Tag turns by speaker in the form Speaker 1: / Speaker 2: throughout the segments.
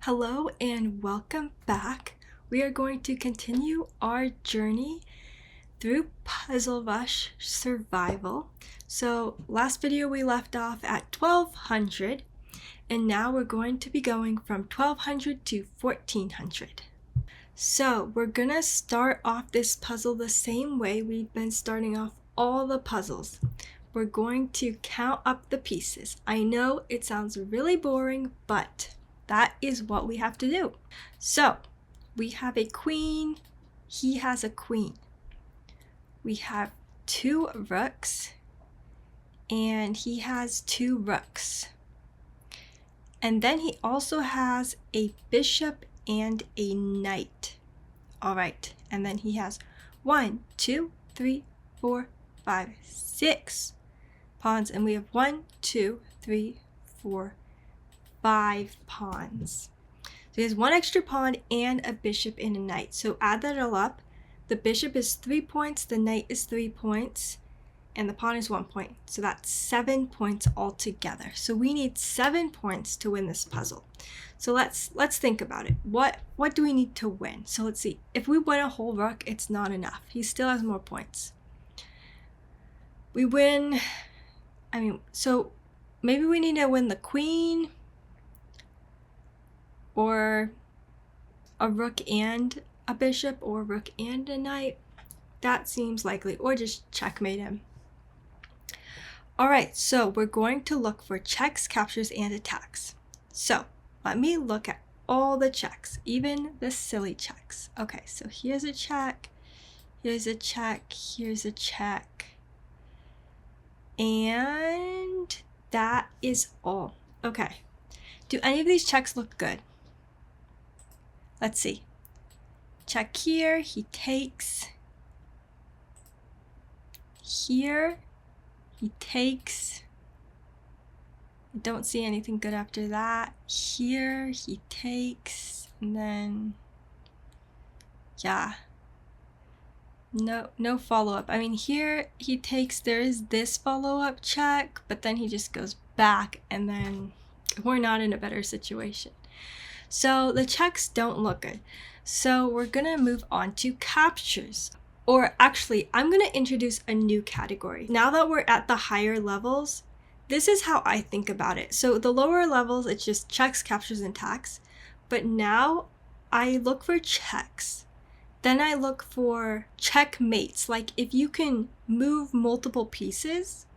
Speaker 1: Hello and welcome back. We are going to continue our journey through Puzzle Rush Survival. So last video we left off at 1200 and now we're going to be going from 1200 to 1400. So we're gonna start off this puzzle the same way we've been starting off all the puzzles. We're going to count up the pieces. I know it sounds really boring, but that is what we have to do. So we have a queen, he has a queen. We have two rooks, and he has two rooks. And then he also has a bishop and a knight. All right, and then he has 1, 2, 3, 4, 5, 6 pawns, and we have 1, 2, 3, 4, 5 pawns. So he has one extra pawn and a bishop and a knight. So add that all up. The bishop is 3 points, the knight is 3 points, and the pawn is 1 point. So that's 7 points altogether. So we need 7 points to win this puzzle. So let's think about it. What do we need to win? So let's see. If we win a whole rook, it's not enough. He still has more points. We win, so maybe we need to win the queen, or a rook and a bishop, or a rook and a knight. That seems likely, or just checkmate him. All right, so we're going to look for checks, captures, and attacks. So let me look at all the checks, even the silly checks. Okay, so here's a check, here's a check, here's a check, and that is all. Okay, do any of these checks look good? Let's see. Check here, he takes. Here, he takes. I don't see anything good after that. Here, he takes. And then, yeah. No follow-up. I mean, here he takes, there is this follow-up check, but then he just goes back, and then we're not in a better situation. So the checks don't look good. So we're gonna move on to captures. Or actually, I'm gonna introduce a new category. Now that we're at the higher levels, this is how I think about it. So the lower levels, it's just checks, captures, and attacks. But now I look for checks. Then I look for checkmates. Like if you can move multiple pieces,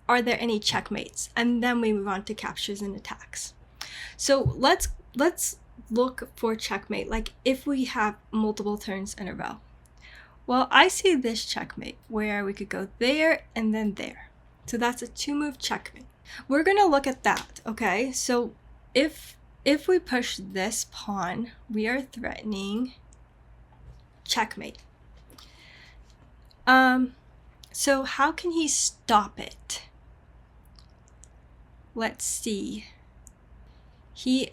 Speaker 1: are there any checkmates? And then we move on to captures and attacks. So let's look for checkmate, like if we have multiple turns in a row. Well, I see this checkmate where we could go there and then there. So that's a 2-move checkmate. We're gonna look at that, okay? So if we push this pawn, we are threatening checkmate. So how can he stop it? Let's see.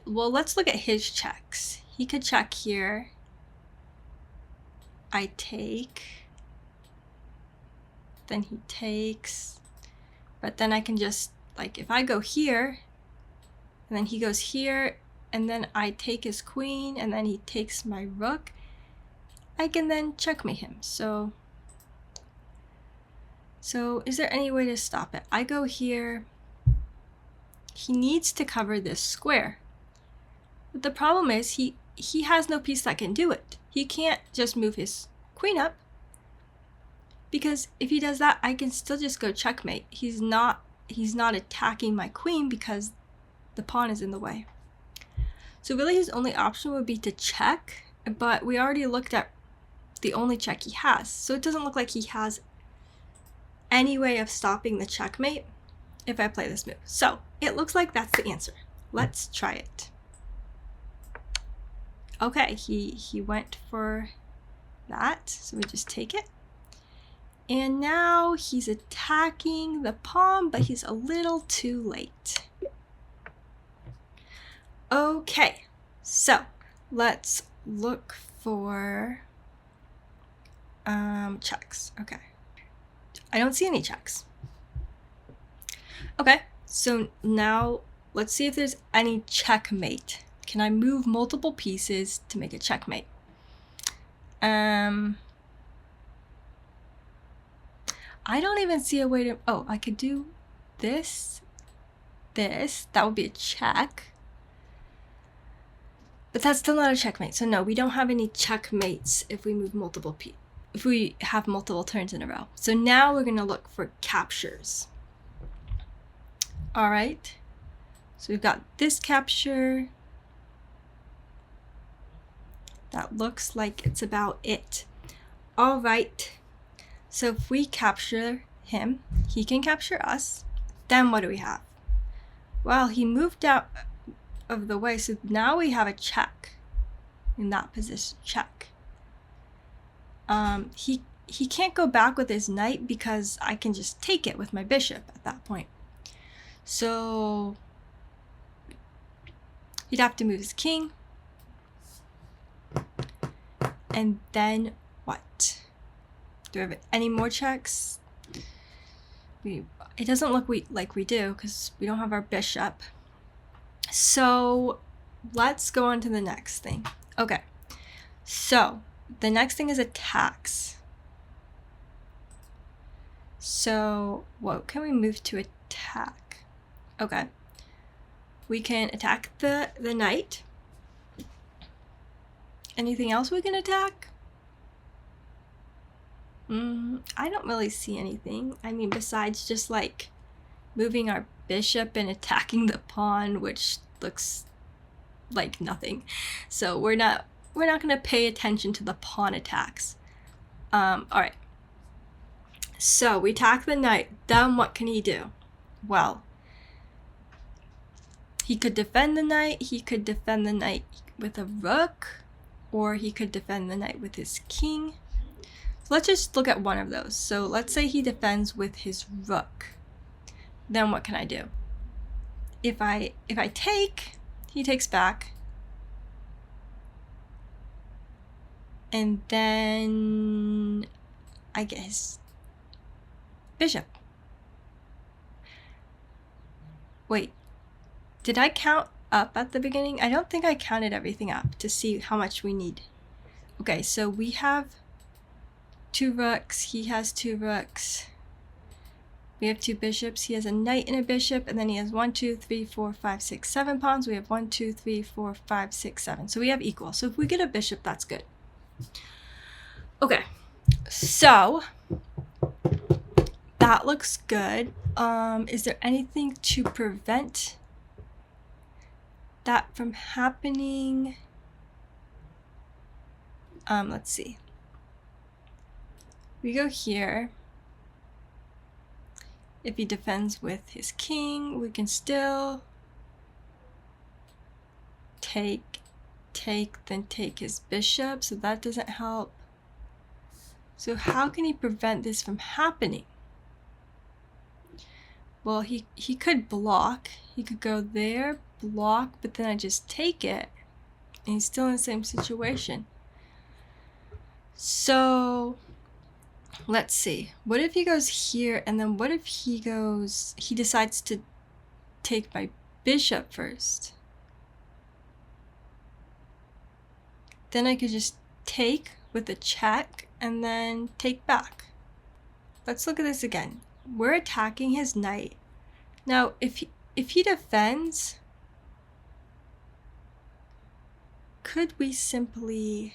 Speaker 1: Let's look at his checks. He could check here. I take. Then he takes. But then I can just, like, if I go here, and then he goes here, and then I take his queen, and then he takes my rook, I can then checkmate him. So is there any way to stop it? I go here. He needs to cover this square. But the problem is he has no piece that can do it. He can't just move his queen up, because if he does that, I can still just go checkmate. He's not attacking my queen because the pawn is in the way. So really his only option would be to check, but we already looked at the only check he has. So it doesn't look like he has any way of stopping the checkmate if I play this move. So it looks like that's the answer. Let's try it. Okay, he went for that, so we just take it. And now he's attacking the pawn, but he's a little too late. Okay, so let's look for checks. Okay, I don't see any checks. Okay, so now let's see if there's any checkmate. Can I move multiple pieces to make a checkmate? I don't even see a way to, oh, I could do this, that would be a check. But that's still not a checkmate. So no, we don't have any checkmates if we move multiple if we have multiple turns in a row. So now we're gonna look for captures. All right, so we've got this capture. That looks like it's about it. All right, so if we capture him, he can capture us. Then what do we have? Well, he moved out of the way, so now we have a check in that position. Check. He can't go back with his knight because I can just take it with my bishop at that point. So he'd have to move his king. And then what? Do we have any more checks? It doesn't look like we do because we don't have our bishop. So let's go on to the next thing. Okay, so the next thing is attacks. So what can we move to attack? Okay, we can attack the knight. Anything else we can attack? I don't really see anything. I mean, besides just like moving our bishop and attacking the pawn, which looks like nothing. So we're not gonna pay attention to the pawn attacks. All right. So we attack the knight. Then what can he do? Well, he could defend the knight. He could defend the knight with a rook, or he could defend the knight with his king. So let's just look at one of those. So let's say he defends with his rook. Then what can I do? If I take, he takes back. And then I guess bishop. Wait, did I count up at the beginning? I don't think I counted everything up to see how much we need. Okay, so we have 2 rooks, he has 2 rooks. We have 2 bishops, he has a knight and a bishop, and then he has 1, 2, 3, 4, 5, 6, 7 pawns. We have 1, 2, 3, 4, 5, 6, 7. So we have equal. So if we get a bishop, that's good. Okay, so that looks good. Is there anything to prevent that from happening? Let's see. We go here. If he defends with his king, we can still take, then take his bishop, so that doesn't help. So how can he prevent this from happening? Well, he could block. He could go there, block, but then I just take it, and he's still in the same situation. So let's see. What if he goes here, and then what if he decides to take my bishop first? Then I could just take with a check and then take back. Let's look at this again. We're attacking his knight. Now, if he defends, could we simply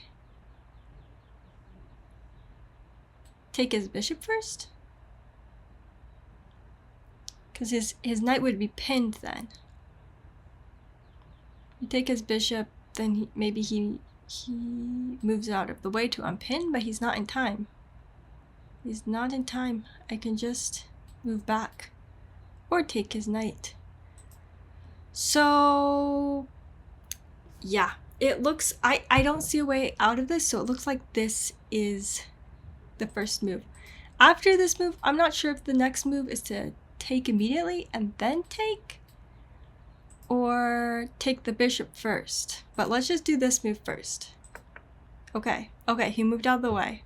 Speaker 1: take his bishop first? Because his knight would be pinned then. You take his bishop, then maybe he moves out of the way to unpin, but he's not in time. He's not in time. I can just move back or take his knight. So yeah, it looks, I don't see a way out of this, so it looks like this is the first move. After this move, I'm not sure if the next move is to take immediately and then take, or take the bishop first. But let's just do this move first. Okay, he moved out of the way.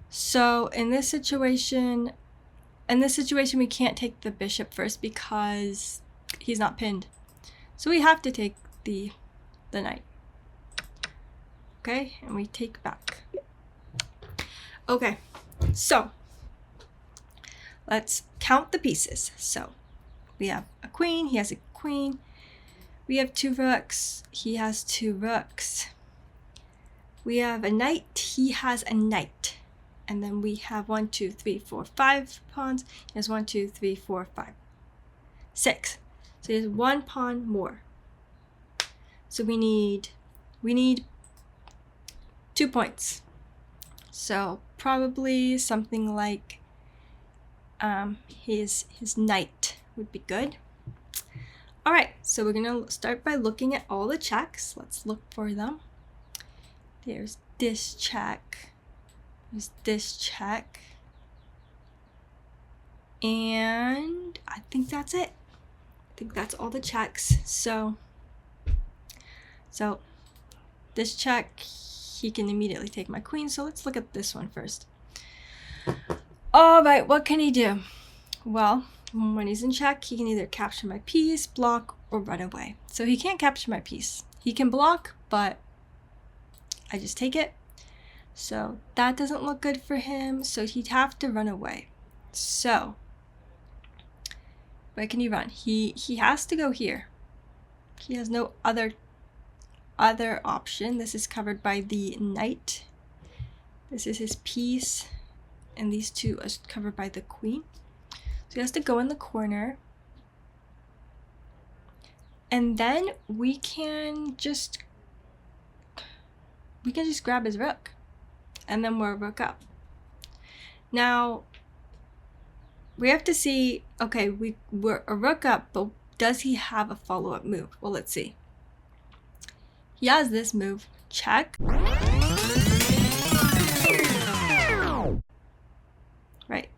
Speaker 1: So in this situation we can't take the bishop first because he's not pinned. So we have to take the knight. Okay, and we take back. Okay, so let's count the pieces. So we have a queen, he has a queen. We have 2 rooks, he has 2 rooks. We have a knight, he has a knight. And then we have 1, 2, 3, 4, 5 pawns. He has 1, 2, 3, 4, 5, 6. So he has 1 pawn more. So we need 2 points. So probably something like his knight would be good. All right, so we're gonna start by looking at all the checks. Let's look for them. There's this check. There's this check. And I think that's it. I think that's all the checks. So this check, he can immediately take my queen. So let's look at this one first. All right, what can he do? Well, when he's in check, he can either capture my piece, block, or run away. So he can't capture my piece. He can block, but I just take it. So that doesn't look good for him. So he'd have to run away. So where can he run? He has to go here. He has no other option. This is covered by the knight. This is his piece. And these 2 are covered by the queen. So he has to go in the corner. And then we can just grab his rook. And then we're a rook up. Now, we have to see, okay, we're a rook up, but does he have a follow-up move? Well, let's see. He has this move, check. Right.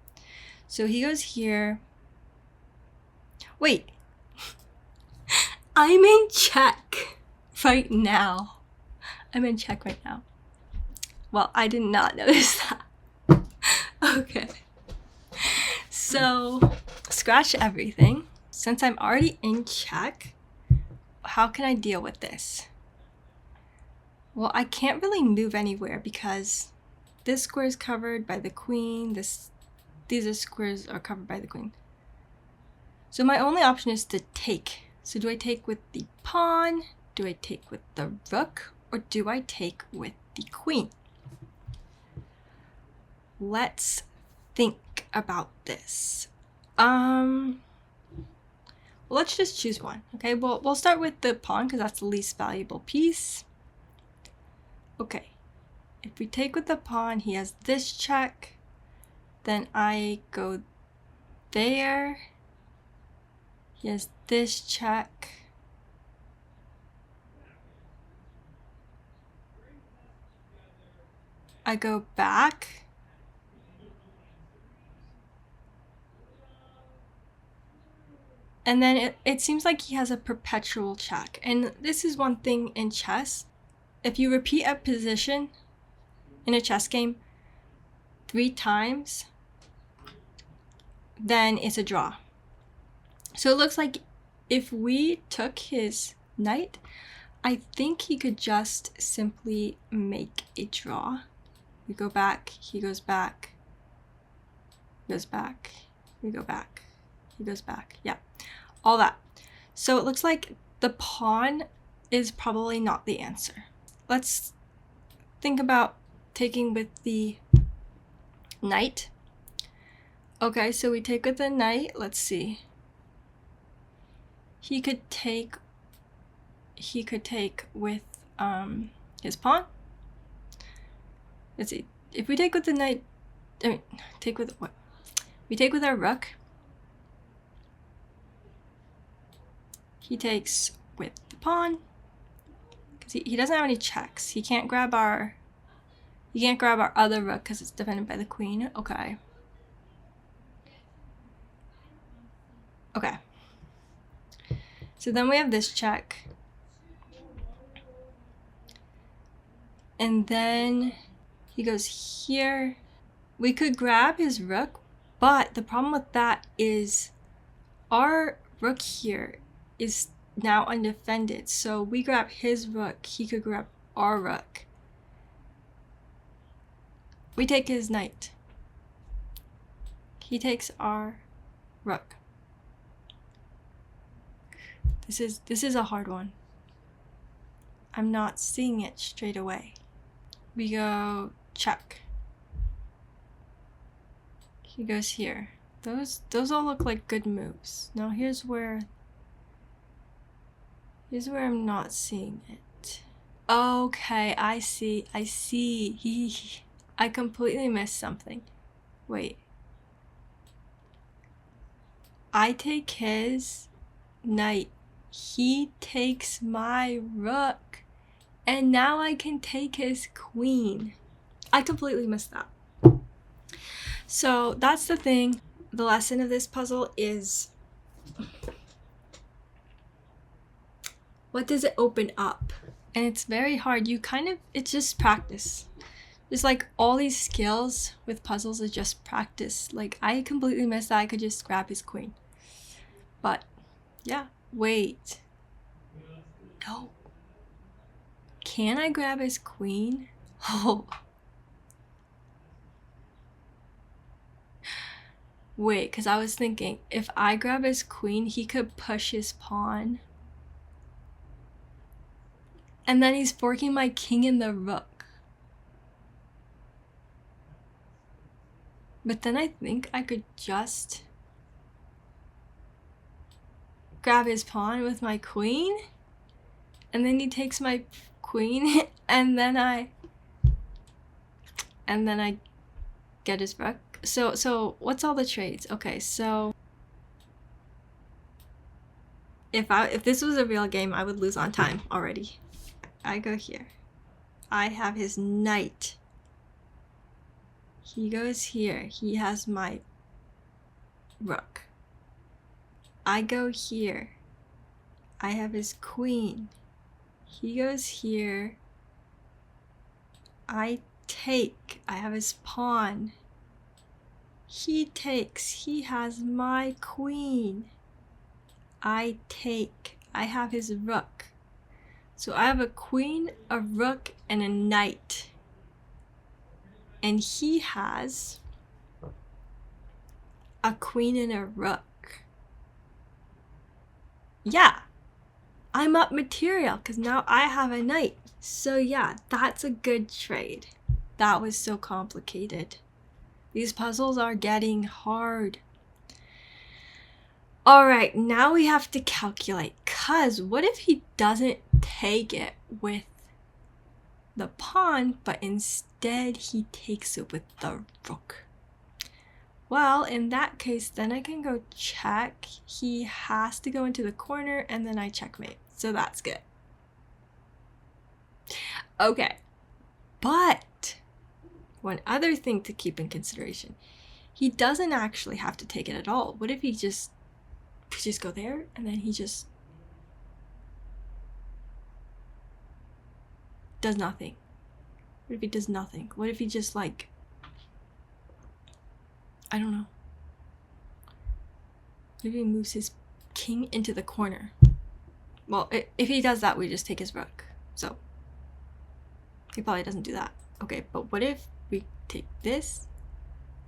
Speaker 1: So he goes here. Wait. I'm in check right now. I'm in check right now. Well, I did not notice that. Okay. So, scratch everything. Since I'm already in check, how can I deal with this? Well, I can't really move anywhere because this square is covered by the queen. These squares are covered by the queen. So my only option is to take. So do I take with the pawn? Do I take with the rook? Or do I take with the queen? Let's think about this. Well, let's just choose one. Okay, well, we'll start with the pawn because that's the least valuable piece. Okay, if we take with the pawn, he has this check. Then I go there. He has this check. I go back. And then it seems like he has a perpetual check. And this is one thing in chess. If you repeat a position in a chess game 3 times, then it's a draw. So it looks like if we took his knight, I think he could just simply make a draw. We go back, he goes back, goes back, we go back, he goes back. Yeah, all that. So it looks like the pawn is probably not the answer. Let's think about taking with the knight. Okay, so we take with the knight. Let's see. He could take with his pawn. Let's see. If we take with the knight, I mean, take with what? We take with our rook. He takes with the pawn. Because he doesn't have any checks. He can't grab our other rook because it's defended by the queen. Okay. Okay. So then we have this check. And then he goes here. We could grab his rook, but the problem with that is our rook here is now undefended. So we grab his rook, he could grab our rook. We take his knight. He takes our rook. This is a hard one. I'm not seeing it straight away. We go check. He goes here. Those all look like good moves. Now here's where I'm not seeing it. Okay, I see. I completely missed something. Wait. I take his knight. He takes my rook. And now I can take his queen. I completely missed that. So that's the thing. The lesson of this puzzle is, what does it open up? And it's very hard. It's just practice. Just like all these skills with puzzles is just practice. Like I completely missed that I could just grab his queen. But yeah, wait. No. Can I grab his queen? Oh. Wait, because I was thinking, if I grab his queen, he could push his pawn. And then he's forking my king and the rook. But then I think I could just grab his pawn with my queen. And then he takes my queen, and then I get his rook. So what's all the trades? Okay, so if this was a real game, I would lose on time already. I go here. I have his knight. He goes here. He has my rook. I go here. I have his queen. He goes here. I take. I have his pawn. He takes. He has my queen. I take. I have his rook. So I have a queen, a rook, and a knight. And he has a queen and a rook. Yeah. I'm up material because now I have a knight. So yeah, that's a good trade. That was so complicated. These puzzles are getting hard. Alright, now we have to calculate, because what if he doesn't take it with the pawn, but instead he takes it with the rook? Well, in that case, then I can go check. He has to go into the corner, and then I checkmate. So that's good. Okay, but one other thing to keep in consideration, he doesn't actually have to take it at all. What if he just go there and then he just does nothing? What if he does nothing? What if he just like, I don't know. What if he moves his king into the corner? Well, if he does that, we just take his rook. So he probably doesn't do that. Okay, but what if we take this?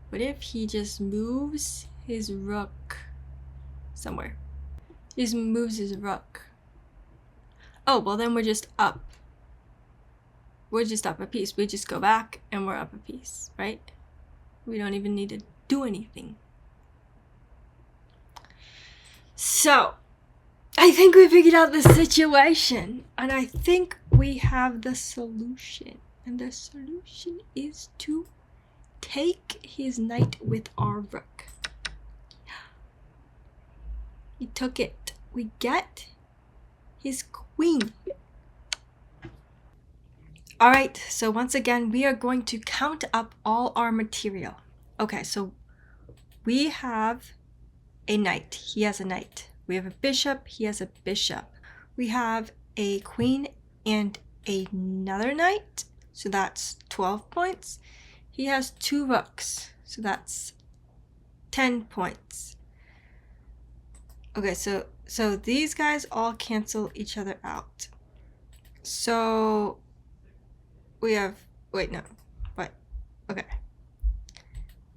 Speaker 1: What if he just moves his rook somewhere? He just moves his rook. Oh, well then we're just up. We're just up a piece. We just go back and we're up a piece, right? We don't even need to do anything. So, I think we figured out the situation. And I think we have the solution. And the solution is to take his knight with our rook. He took it. We get his queen. Alright, so once again, we are going to count up all our material. Okay, so we have a knight. He has a knight. We have a bishop. He has a bishop. We have a queen and another knight. So that's 12 points. He has 2 rooks. So that's 10 points. Okay, so So these guys all cancel each other out. So we have, wait, no, what? Okay.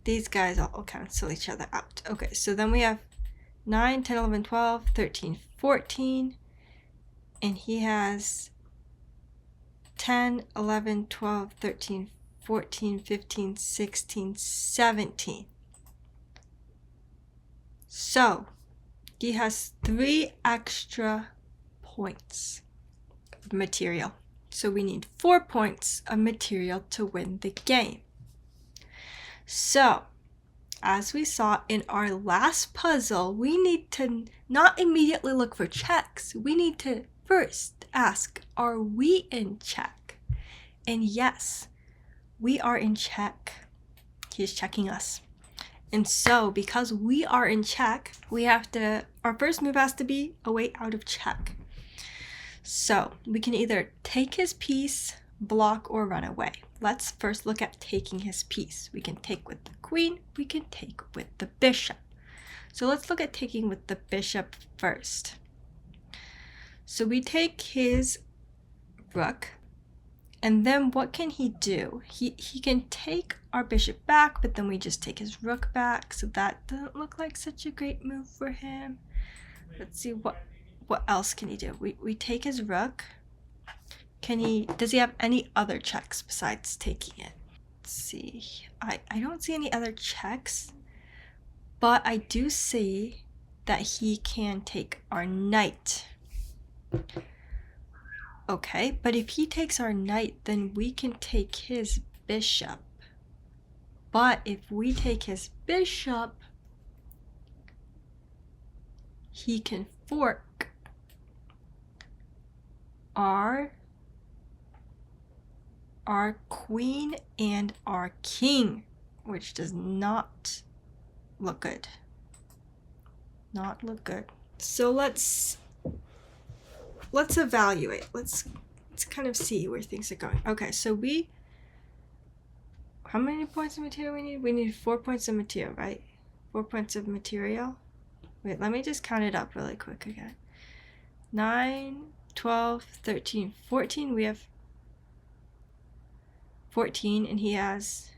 Speaker 1: These guys all cancel each other out. Okay, so then we have 9, 10, 11, 12, 13, 14. And he has 10, 11, 12, 13, 14, 15, 16, 17. So he has 3 extra points of material. So we need 4 points of material to win the game. So, as we saw in our last puzzle, we need to not immediately look for checks. We need to first ask, are we in check? And yes, we are in check. He is checking us. And so, because we are in check, our first move has to be a way out of check. So, we can either take his piece, block, or run away. Let's first look at taking his piece. We can take with the queen, we can take with the bishop. So let's look at taking with the bishop first. So we take his rook, and then what can he do? He can take our bishop back, but then we just take his rook back, so that doesn't look like such a great move for him. Let's see what else can he do? We take his rook. Does he have any other checks besides taking it? Let's see. I don't see any other checks, but I do see that he can take our knight. Okay, but if he takes our knight, then we can take his bishop. But if we take his bishop, he can fork our queen and our king, which does not look good. Not look good. So let's evaluate. Let's kind of see where things are going. Okay, so how many points of material we need? We need 4 points of material, right? 4 points of material. Wait, let me just count it up really quick again. 9, 12, 13, 14. We have 14, and he has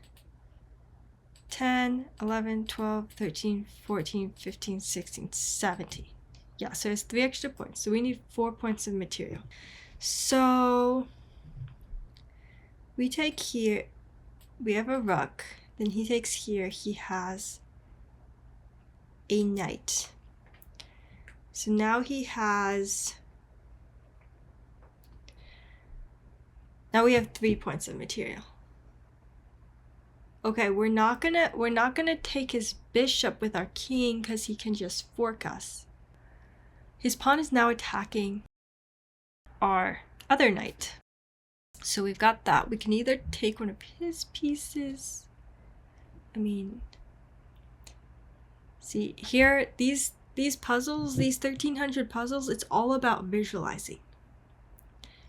Speaker 1: 10, 11, 12, 13, 14, 15, 16, 17. Yeah, so it's 3 extra points. So we need 4 points of material. So we take here, we have a rook. Then he takes here, he has a knight. So now now we have 3 points of material. Okay, we're not gonna take his bishop with our king because he can just fork us. His pawn is now attacking our other knight. So we've got that. We can either take one of his pieces. I mean, see here, these puzzles, these 1300 puzzles, it's all about visualizing.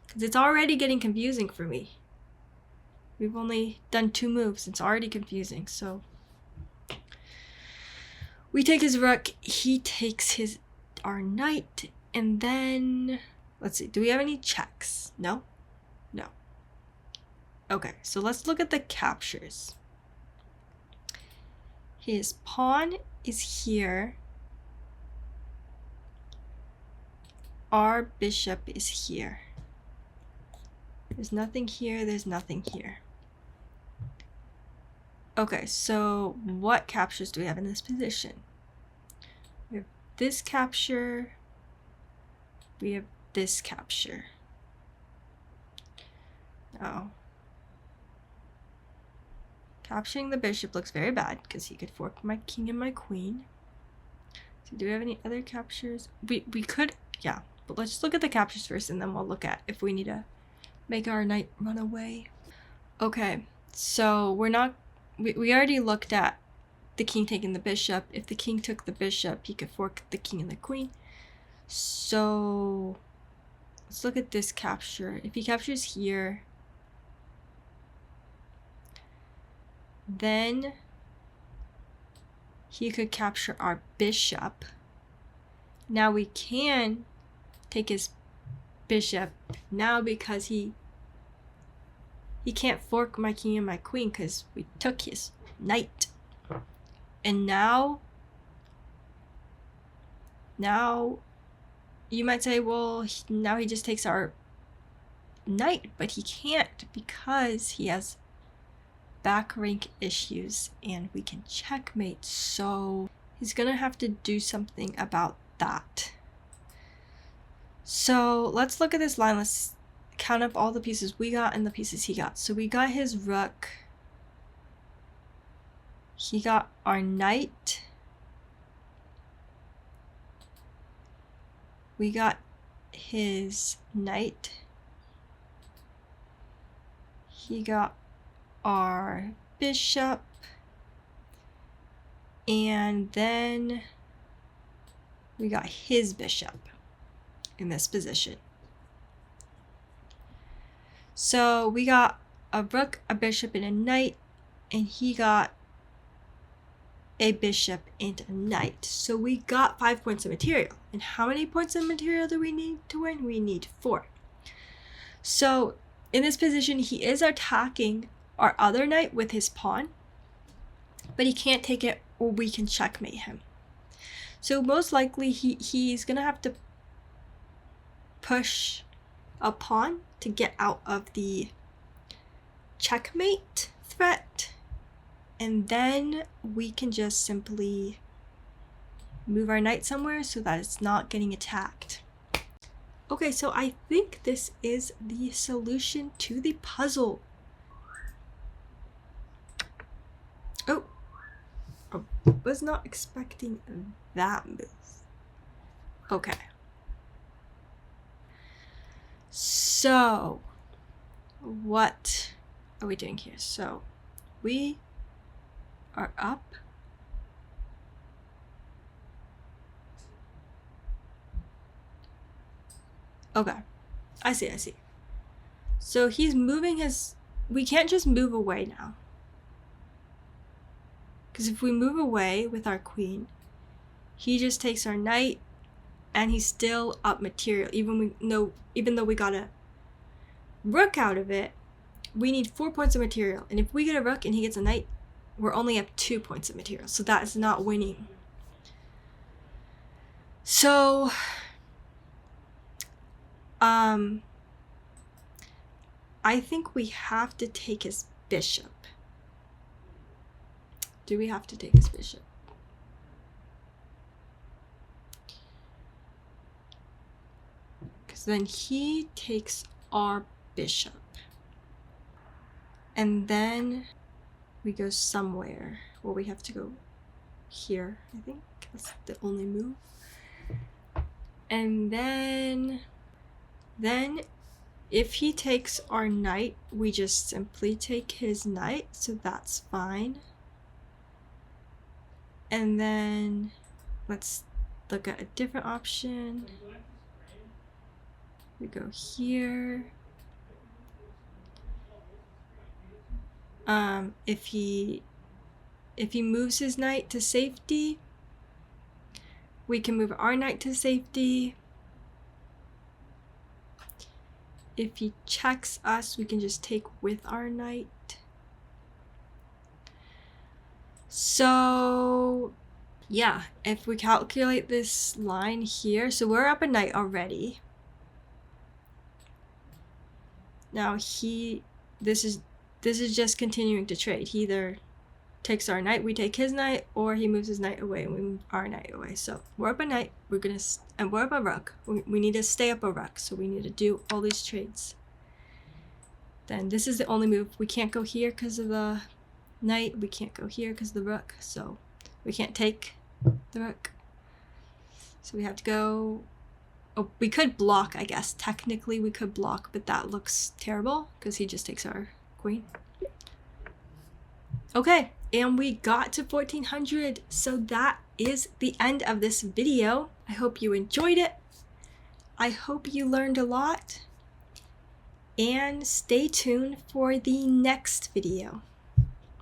Speaker 1: Because it's already getting confusing for me. We've only done 2 moves. It's already confusing. So we take his rook. He takes our knight. And then, let's see. Do we have any checks? No? No. Okay, so let's look at the captures. His pawn is here. Our bishop is here. There's nothing here. There's nothing here. Okay, so what captures do we have in this position? We have this capture. We have this capture. Oh. Capturing the bishop looks very bad because he could fork my king and my queen. So do we have any other captures? We could, yeah. But let's look at the captures first, and then we'll look at if we need to make our knight run away. Okay, so we already looked at the king taking the bishop. If the king took the bishop, he could fork the king and the queen. So let's look at this capture. If he captures here, then he could capture our bishop. Now we can take his bishop now because he can't fork my king and my queen because we took his knight. And now you might say, well, now he just takes our knight, but he can't because he has back rank issues and we can checkmate. So he's gonna have to do something about that. So let's look at this line. Let's count up all the pieces we got and the pieces he got. So we got his rook. He got our knight. We got his knight. He got our bishop. And then we got his bishop in this position. So we got a rook, a bishop, and a knight, and he got a bishop and a knight. So we got 5 points of material. And how many points of material do we need to win? We need 4. So in this position, he is attacking our other knight with his pawn, but he can't take it or we can checkmate him. So most likely he's gonna have to push a pawn to get out of the checkmate threat, and then we can just simply move our knight somewhere so that it's not getting attacked. Okay, so I think this is the solution to the puzzle. Oh, I was not expecting that move. Okay. So, what are we doing here? So, we are up. Okay, I see. So he's moving his, we can't just move away now. Because if we move away with our queen, he just takes our knight and he's still up material. Even though we got a rook out of it, we need 4 points of material. And if we get a rook and he gets a knight, we're only up 2 points of material. So that is not winning. So, I think we have to take his bishop. Do we have to take his bishop? Because then he takes our bishop. And then we go somewhere. Well, we have to go here, I think. That's the only move. And then if he takes our knight, we just simply take his knight, so that's fine. And then let's look at a different option. We go here. If he moves his knight to safety, we can move our knight to safety. If he checks us, we can just take with our knight. So yeah, if we calculate this line here, so we're up a knight already. Now this is just continuing to trade. He either takes our knight, we take his knight, or he moves his knight away and we move our knight away. So we're up a knight, and we're up a rook. We need to stay up a rook, so we need to do all these trades. Then this is the only move. We can't go here because of the knight. We can't go here because of the rook. So we can't take the rook. So we have to go. Oh, we could block, I guess. Technically we could block, but that looks terrible because he just takes our queen. Okay, and we got to 1400. So that is the end of this video. I hope you enjoyed it. I hope you learned a lot. And stay tuned for the next video.